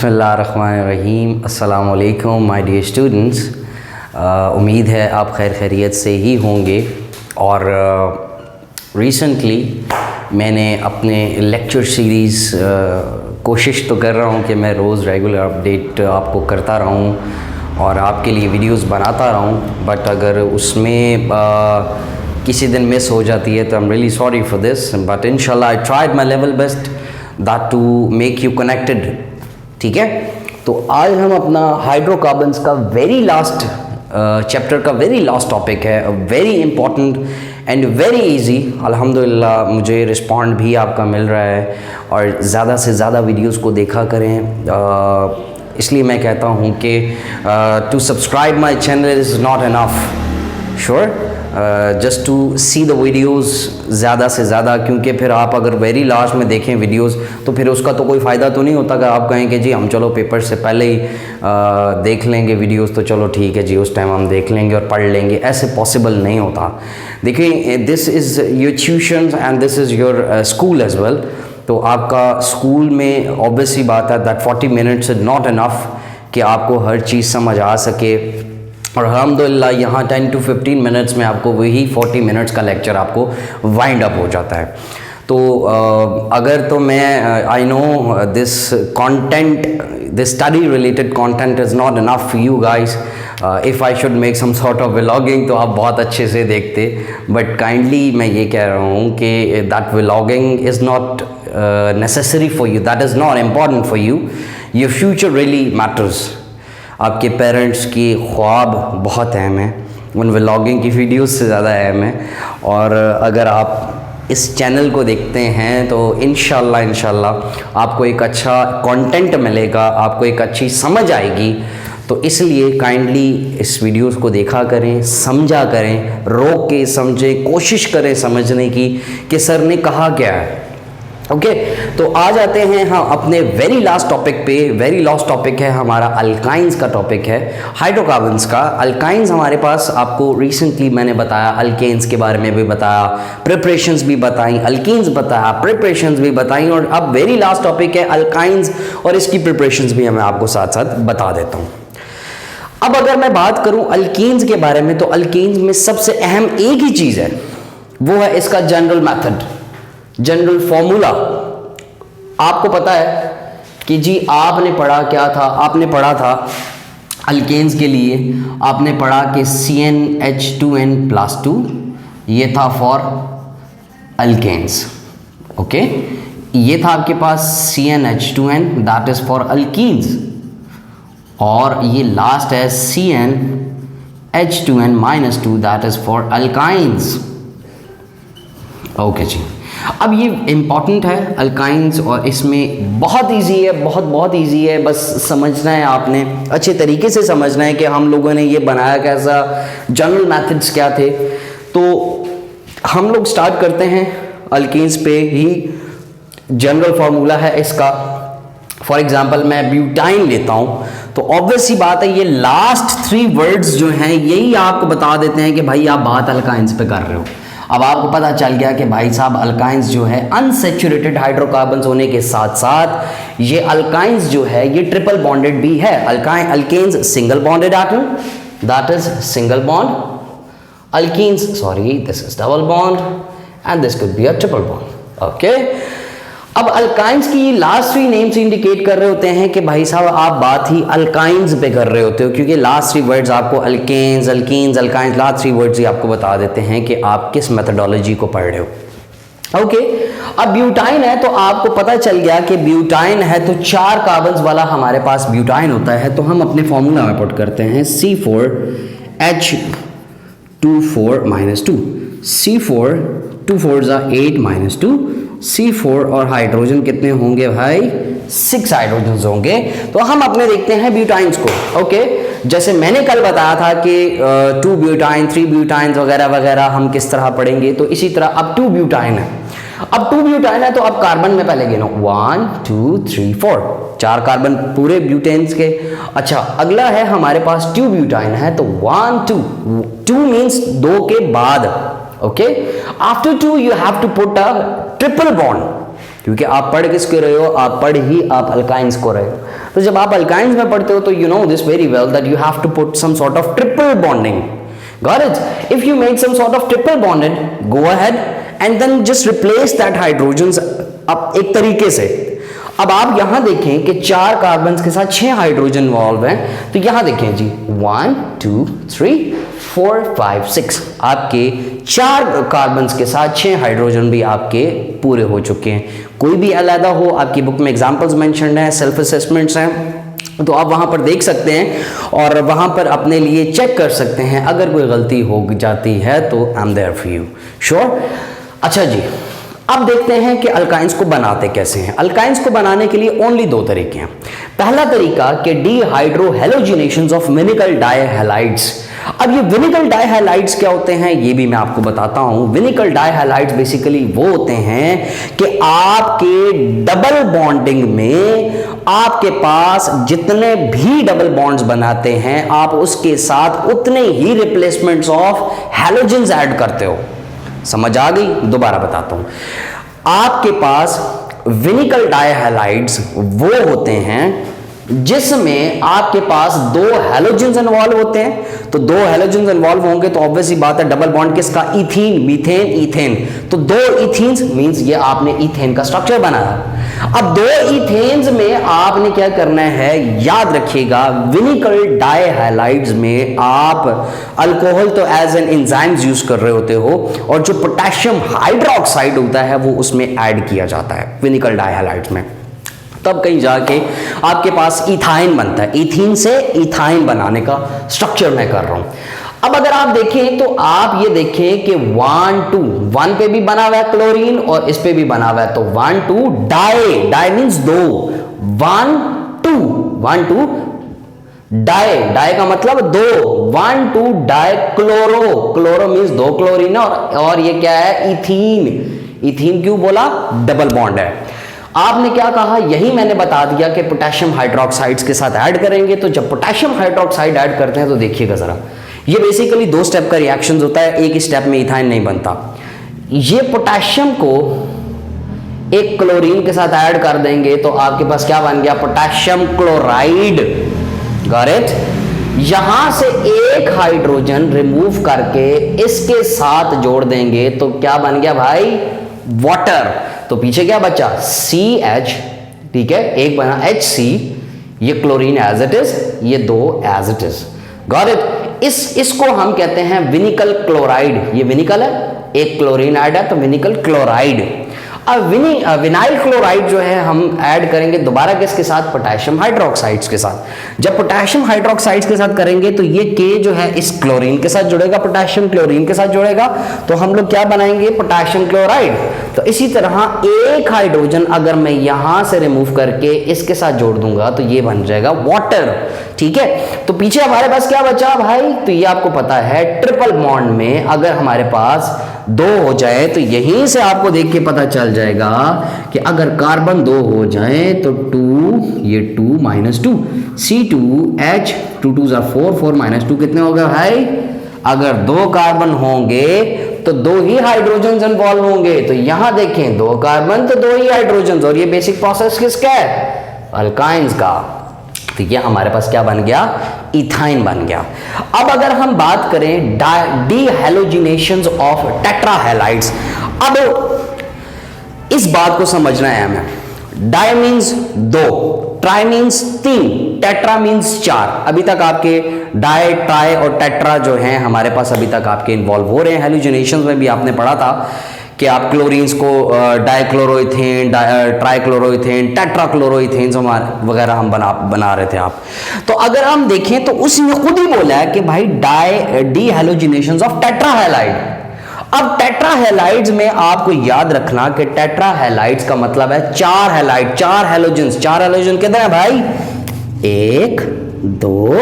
बिस्मिल्लाहिर्रहमानिर्रहीम। अस्सलाम वालेकुम माय डियर स्टूडेंट्स। उम्मीद है आप खैर खैरियत से ही होंगे। और रिसेंटली मैंने अपने लेक्चर सीरीज़ कोशिश तो कर रहा हूँ कि मैं रोज़ रेगुलर अपडेट आपको करता रहूँ और आपके लिए वीडियोस बनाता रहूँ, बट अगर उसमें किसी दिन मिस हो जाती है तो I am really sorry for this, but इंशाल्लाह I tried my level best that to make you connected. ठीक है, तो आज हम अपना हाइड्रोकार्बन्स का वेरी लास्ट चैप्टर का वेरी लास्ट टॉपिक है, very important and very easy. अल्हम्दुलिल्लाह मुझे रिस्पॉन्ड भी आपका मिल रहा है और ज़्यादा से ज़्यादा वीडियोस को देखा करें। इसलिए मैं कहता हूँ कि to subscribe my channel is not enough, sure, just to see the videos ज़्यादा से ज़्यादा, क्योंकि फिर आप अगर वेरी लास्ट में देखें वीडियोस तो फिर उसका तो कोई फ़ायदा तो नहीं होता। अगर आप कहें कि जी हम चलो पेपर से पहले ही देख लेंगे वीडियोस तो चलो ठीक है जी, उस टाइम हम देख लेंगे और पढ़ लेंगे, ऐसे पॉसिबल नहीं होता। देखिए, this is your tuition and this is your school as well. तो आपका स्कूल में ऑब्वियसली बात है that 40 minutes is not enough कि आपको हर चीज़ समझ आ सके, और अल्हम्दुलिल्लाह यहाँ 10 to 15 मिनट्स में आपको वही 40 मिनट्स का लेक्चर आपको वाइंड अप हो जाता है। तो अगर तो मैं I know this content, this study related content is not enough for you guys. If I should make some sort of vlogging तो आप बहुत अच्छे से देखते, बट काइंडली मैं ये कह रहा हूँ कि that vlogging is not necessary for you, that is not important for you. Your future really matters. आपके पेरेंट्स की ख्वाब बहुत अहम है, उन व्लॉगिंग की वीडियोस से ज़्यादा अहम है। और अगर आप इस चैनल को देखते हैं तो इंशाल्लाह आपको एक अच्छा कंटेंट मिलेगा, आपको एक अच्छी समझ आएगी। तो इसलिए काइंडली इस वीडियोस को देखा करें, समझा करें, रोक के समझें, कोशिश करें समझने की कि सर ने कहा क्या है। ओके, तो आ जाते हैं हम अपने वेरी लास्ट टॉपिक पे। वेरी लास्ट टॉपिक है हमारा अल्काइंस का टॉपिक है, हाइड्रोकार्बन्स का। अल्काइंस हमारे पास आपको रिसेंटली मैंने बताया, अल्केन्स के बारे में भी बताया, प्रिपरेशंस भी बताई, अल्कीन्स बताया, प्रिपरेशंस भी बताई, और अब वेरी लास्ट टॉपिक है अल्काइंस और इसकी प्रिपरेशंस भी मैं आपको साथ साथ बता देता हूँ। अब अगर मैं बात करूँ अल्कीन्स के बारे में, तो अल्कीन्स में सबसे अहम एक ही चीज़ है, वो है इसका जनरल मैथड, जनरल फॉर्मूला। आपको पता है कि जी आपने पढ़ा क्या था, आपने पढ़ा था अल्केन्स के लिए आपने पढ़ा कि CnH2n+2 ये था फॉर अल्केन्स। ओके, ये था आपके पास CnH2n that is for alkenes, और ये लास्ट है CnH2n-2 that is for alkynes. Okay जी, अब ये इम्पॉर्टेंट है अल्काइंस, और इसमें बहुत इजी है, बहुत इजी है। बस समझना है आपने, अच्छे तरीके से समझना है कि हम लोगों ने ये बनाया कैसा, जनरल मेथड्स क्या थे। तो हम लोग स्टार्ट करते हैं अल्कीन्स पे ही। जनरल फार्मूला है इसका, फॉर एग्जाम्पल मैं ब्यूटाइन लेता हूँ तो ऑब्वियस सी बात है ये लास्ट 3 वर्ड्स जो हैं यही आपको बता देते हैं कि भाई आप बात अल्काइंस पे कर रहे हो। अब आपको पता चल गया कि भाई साहब अल्काइंस जो है अनसैचुरेटेड हाइड्रोकार्बन्स होने के साथ साथ ये अल्काइंस जो है ये ट्रिपल बॉन्डेड भी है। Alkanes single bonded atom that is single bond, alkenes sorry this is double bond and this could be a triple bond. Okay, अब अल्काइंस की लास्ट 3 नेम्स इंडिकेट कर रहे होते हैं कि भाई साहब आप बात ही अल्काइंस पे कर रहे होते हो, क्योंकि लास्ट 3 वर्ड्स आपको alkanes, alkenes, alkynes, last 3 words ही आपको बता देते हैं कि आप किस मेथोडोलॉजी को पढ़ रहे हो। ओके, अब ब्यूटाइन है तो आपको पता चल गया कि ब्यूटाइन है तो 4 कार्बन्स वाला हमारे पास ब्यूटाइन होता है। तो हम अपने फॉर्मूला में पुट करते हैं C4H24-2, C4 2 4 8 -2, C4 और हाइड्रोजन कितने होंगे भाई, 6 हाइड्रोजन होंगे। तो हम अपने देखते हैं ब्यूटाइंस को। ओके, जैसे मैंने कल बताया था कि 2 ब्यूटाइन 3 ब्यूटाइन वगैरह वगैरह हम किस तरह पढ़ेंगे, तो इसी तरह अब 2 ब्यूटाइन है। अब 2 ब्यूटाइन है तो अब कार्बन में पहले गिनो 1 2 3 4, 4 कार्बन पूरे ब्यूटेन्स के। अच्छा, अगला है हमारे पास 2 ब्यूटाइन है तो 1 2, 2 मीन्स 2 के बाद। Okay, after 2 you have to put a triple bond. क्योंकि आप पढ़ किसके रहे हो, आप अल्काइंस को रहे हो। तो जब आप अल्काइंस में पढ़ते हो तो you know this very well that you have to put some sort of triple bonding. Got it? If you make some sort of triple bonded, go ahead and then just replace that hydrogen अब एक तरीके से। अब आप यहां देखें कि 4 carbon के साथ 6 हाइड्रोजन इन्वॉल्व हैं, तो यहां देखें जी 1 2 3 4 5 6 आपके 4 कार्बन के साथ 6 हाइड्रोजन भी आपके पूरे हो चुके हैं। कोई भी अलग हो, आपकी बुक में एग्जांपल्स मेंशन्ड हैं, सेल्फ असेसमेंट्स हैं, तो आप वहां पर देख सकते हैं और वहां पर अपने लिए चेक कर सकते हैं। अगर कोई गलती हो जाती है तो I am there for you, sure. अच्छा जी, अब देखते हैं कि अल्काइंस को बनाते कैसे हैं। अल्काइंस को बनाने के लिए ओनली 2 तरीके हैं। पहला तरीका कि डीहाइड्रोहेलोजिनेशंस ऑफ विनिकल डाइहैलाइड्स। अब ये विनिकल डाइहैलाइड्स क्या होते हैं ये भी मैं आपको बताता हूं। विनिकल डाइहैलाइड्स बेसिकली वो होते हैं कि आपके डबल बॉन्डिंग में आपके पास जितने भी डबल बॉन्ड्स बनाते हैं, आप उसके साथ उतने ही रिप्लेसमेंट्स ऑफ हैलोजेंस ऐड करते हो। समझ आ गई? दोबारा बताता हूं। आपके पास विनिकल डाइहैलाइड्स वो होते हैं जिसमें आपके पास 2 हैलोजेंस इन्वॉल्व होते हैं। तो 2 हैलोजेंस इन्वॉल्व होंगे तो ऑब्वियसली बात है डबल बॉन्ड किसका, इथीन, मीथेन, इथेन। तो 2 इथीन्स मींस ये आपने इथेन का स्ट्रक्चर बनाया। अब 2 इथेन्स में आपने क्या करना है, याद रखिएगा विनिकल डाइहैलाइड्स में आप अल्कोहल तो एज एन एंजाइम्स यूज कर रहे होते हो और जो पोटेशियम हाइड्रोक्साइड होता है वो उसमें ऐड किया जाता है विनिकल डाइहैलाइड्स में। तब कहीं जाके आपके पास इथाइन बनता है। इथीन से इथाइन बनाने का स्ट्रक्चर मैं कर रहा हूं। अब अगर आप देखें तो आप ये देखें कि 1 2 1 पे भी बना हुआ है क्लोरीन और इस पे भी बना हुआ है। तो 1 2 di, di means 2, 1 2 di, di का मतलब 2, 1 2 di chloro, chloro means 2 chlorine और ये क्या है, इथीन। इथीन क्यों बोला, डबल बॉन्ड है। आपने क्या कहा, यही मैंने बता दिया कि पोटेशियम हाइड्रोक्साइड्स के साथ ऐड करेंगे। तो जब पोटेशियम हाइड्रोक्साइड ऐड करते हैं तो देखिएगा जरा, ये बेसिकली 2 स्टेप का रिएक्शन होता है, एक स्टेप में इथाइन नहीं बनता। ये पोटेशियम को एक क्लोरीन के साथ ऐड कर देंगे तो आपके पास क्या बन गया, पोटेशियम क्लोराइड। Got it? यहां से एक हाइड्रोजन रिमूव करके इसके साथ जोड़ देंगे तो क्या बन गया भाई, वाटर। तो पीछे क्या बचा, CH, ठीक है, एक बना HC, ये क्लोरीन एज इट इज, ये 2 as it is. Got it? इसको हम कहते हैं विनिकल क्लोराइड। ये विनिकल है, एक क्लोरीन ऐड है तो विनिकल क्लोराइड। अब विनाइल क्लोराइड जो है हम ऐड करेंगे दोबारा किसके साथ, पोटेशियम हाइड्रोक्साइड्स के साथ। जब पोटेशियम हाइड्रोक्साइड्स के साथ करेंगे तो ये K जो है इस क्लोरीन के साथ जुड़ेगा, पोटेशियम क्लोरीन के साथ जुड़ेगा, तो हम लोग क्या बनाएंगे, पोटेशियम क्लोराइड। तो इसी तरह एक हाइड्रोजन अगर मैं यहां से रिमूव करके इसके साथ जोड़ दूंगा तो ये बन जाएगा वाटर। ठीक है, तो पीछे हमारे पास क्या बचा भाई, तो ये आपको पता है ट्रिपल बॉन्ड में अगर हमारे पास 2 हो जाए तो यहीं से आपको देख के पता चल जाएगा कि अगर कार्बन 2 हो जाए तो 2, ये 2 -2 C2H 2 2 4 4 -2 कितने हो गए भाई। अगर 2 कार्बन होंगे तो 2 ही हाइड्रोजन इन्वॉल्व होंगे। तो यहां देखें 2 कार्बन तो 2 ही हाइड्रोजन, और ये बेसिक प्रोसेस किसका है, अल्काइंस का। तो ये हमारे पास क्या बन गया, इथाइन बन गया। अब अगर हम बात करें डीहैलोजिनेशंस ऑफ टेट्राहैलाइड्स, अब इस बात को समझना है हमें। Di means 2, tri means 3, tetra means 4। अभी तक आपके डाई, ट्राई और टेट्रा जो हैं हमारे पास अभी तक आपके इन्वॉल्व हो रहे हैं। हैलोजिनेशंस में भी आपने पढ़ा था कि आप क्लोरीन्स को डाइक्लोरोइथेन, ट्राइक्लोरोइथेन, टेट्राक्लोरोइथेन वगैरह हम बना रहे थे आप। तो अगर हम देखें तो उसने खुद ही बोला है कि भाई डीहैलोजिनेशंस ऑफ टेट्राहैलाइड। अब टेट्राहैलाइड्स में आपको याद रखना कि टेट्राहैलाइड्स का मतलब है 4 हैलाइड, 4 हैलोजन। 4 हैलोजन कितने हैं भाई, 1 2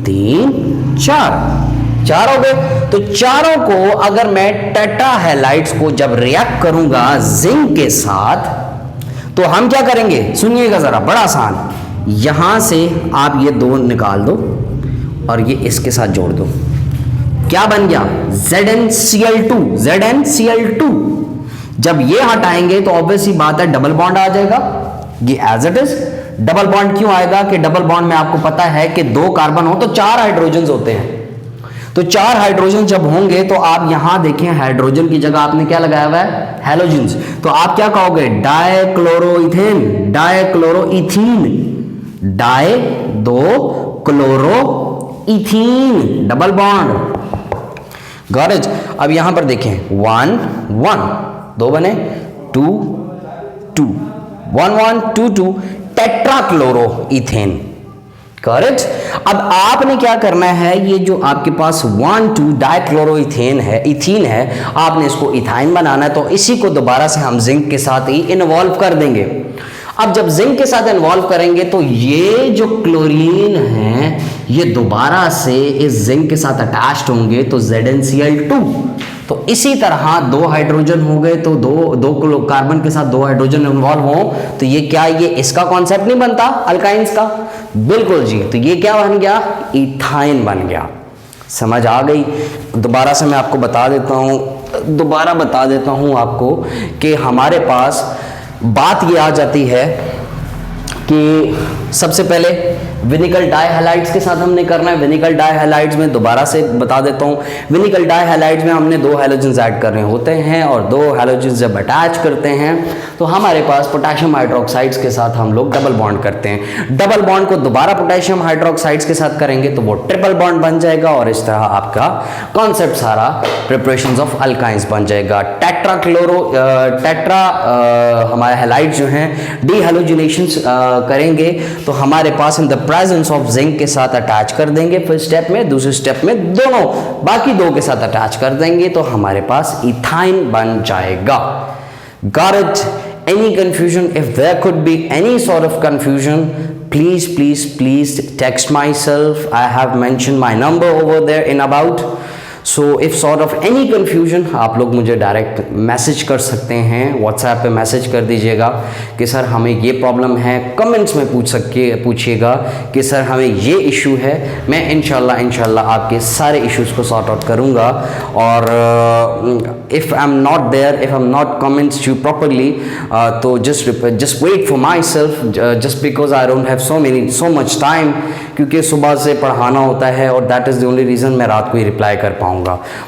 3 4 हो गए। तो चारों को अगर मैं टेट्राहैलाइड्स को जब रिएक्ट करूंगा जिंक के साथ तो हम क्या करेंगे, सुनिएगा जरा, बड़ा आसान। यहां से आप ये 2 निकाल दो और ये इसके साथ जोड़ दो, क्या बन गया, ZnCl2। ZnCl2 जब ये हटाएंगे तो ऑब्वियस सी बात है डबल बॉन्ड आ जाएगा, ये as it is. Double bond क्यों आएगा कि डबल बॉन्ड में आपको पता है कि 2 कार्बन हो तो 4 हाइड्रोजन होते हैं, तो 4 हाइड्रोजन जब होंगे तो आप यहां देखें हाइड्रोजन की जगह आपने क्या लगाया हुआ है, हैलोजेंस। तो आप क्या कहोगे, dichloroethane, dichloroethene, di 2 chloroethene, double bond. Got. अब यहां पर देखें 1 1 2 बने, 2 2 1 1 2 2 टेट्राक्लोरोइथेन। करेक्ट। अब आपने क्या करना है, ये जो आपके पास 1 2 डाइक्लोरोइथेन है, इथीन है, आपने इसको इथाइन बनाना है, तो इसी को दोबारा से हम जिंक के साथ ही इन्वॉल्व कर देंगे। अब जब जिंक के साथ इन्वॉल्व करेंगे तो ये जो क्लोरीन है ये दोबारा से इस जिंक के साथ अटैच्ड होंगे, तो ZnCl2। तो इसी तरह 2 हाइड्रोजन हो गए, तो दो कार्बन के साथ 2 हाइड्रोजन इन्वॉल्व हो, तो ये क्या, ये इसका कॉन्सेप्ट नहीं बनता अल्काइंस का, बिल्कुल जी। तो ये क्या बन गया, इथाइन बन गया। समझ आ गई। दोबारा से मैं आपको बता देता हूं आपको कि हमारे पास बात ये आ जाती है कि सबसे पहले विनिकल डाइहैलाइड्स के साथ हमने करना है। विनिकल डाइहैलाइड्स में दोबारा से बता देता हूँ, विनिकल डाइहैलाइड्स में हमने 2 हैलोजेंस ऐड करने होते हैं, और 2 हैलोजेंस जब अटैच करते हैं तो हमारे पास पोटेशियम हाइड्रोक्साइड्स के साथ हम लोग डबल बॉन्ड करते हैं। डबल बॉन्ड को दोबारा पोटेशियम हाइड्रोक्साइड्स के साथ करेंगे तो वो ट्रिपल बॉन्ड बन जाएगा, और इस तरह आपका कॉन्सेप्ट सारा प्रिपरेशंस ऑफ अल्काइंस बन जाएगा। हमारे हैलाइड्स जो हैं डीहैलोजिनेशन करेंगे तो हमारे पास in the presence of zinc के साथ अटैच कर देंगे फर्स्ट स्टेप में, दूसरे स्टेप में दोनों बाकी 2 के साथ अटैच कर देंगे, तो हमारे पास इथाइन बन जाएगा। Got it? Any confusion? If there could be any sort of confusion, please text myself. I have mentioned my number over there in about. So if sort of any confusion आप लोग मुझे direct message कर सकते हैं, WhatsApp पे message कर दीजिएगा कि सर हमें ये प्रॉब्लम है, कमेंट्स में पूछिएगा कि सर हमें ये इशू है। मैं इंशाल्लाह आपके सारे इश्यूज़ को सॉर्ट आउट करूँगा। और if I am not there, if I am not comments you properly, तो just wait for myself, just because I don't have so much time, क्योंकि सुबह से पढ़ाना होता है और that is the only reason मैं रात को ही रिप्लाई कर पाऊँगा।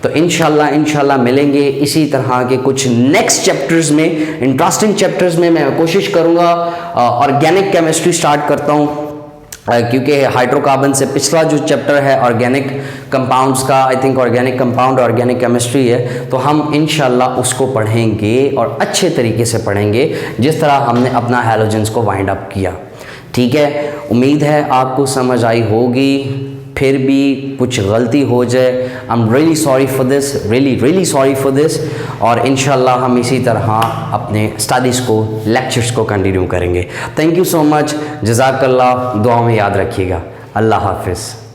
तो इंशाल्लाह मिलेंगे इसी तरह के कुछ नेक्स्ट चैप्टर्स में, इंटरेस्टिंग चैप्टर्स में। मैं कोशिश करूँगा ऑर्गेनिक केमिस्ट्री स्टार्ट करता हूँ, क्योंकि हाइड्रोकार्बन से पिछला जो चैप्टर है ऑर्गेनिक कंपाउंड्स का, I think organic compound organic chemistry है, तो हम इंशाल्लाह उसको पढ़ेंगे और अच्छे तरीके से पढ़ेंगे जिस तरह हमने अपना हैलोजेंस को वाइंड अप किया। ठीक है, उम्मीद है आपको समझ आई होगी। फिर भी कुछ गलती हो जाए, आई am really sorry for this, really sorry for this. और इंशाल्लाह हम इसी तरह अपने स्टडीज़ को, लेक्चर्स को कंटिन्यू करेंगे। थैंक यू सो मच, जज़ाकल्लाह। दुआ में याद रखिएगा। अल्लाह हाफिज़।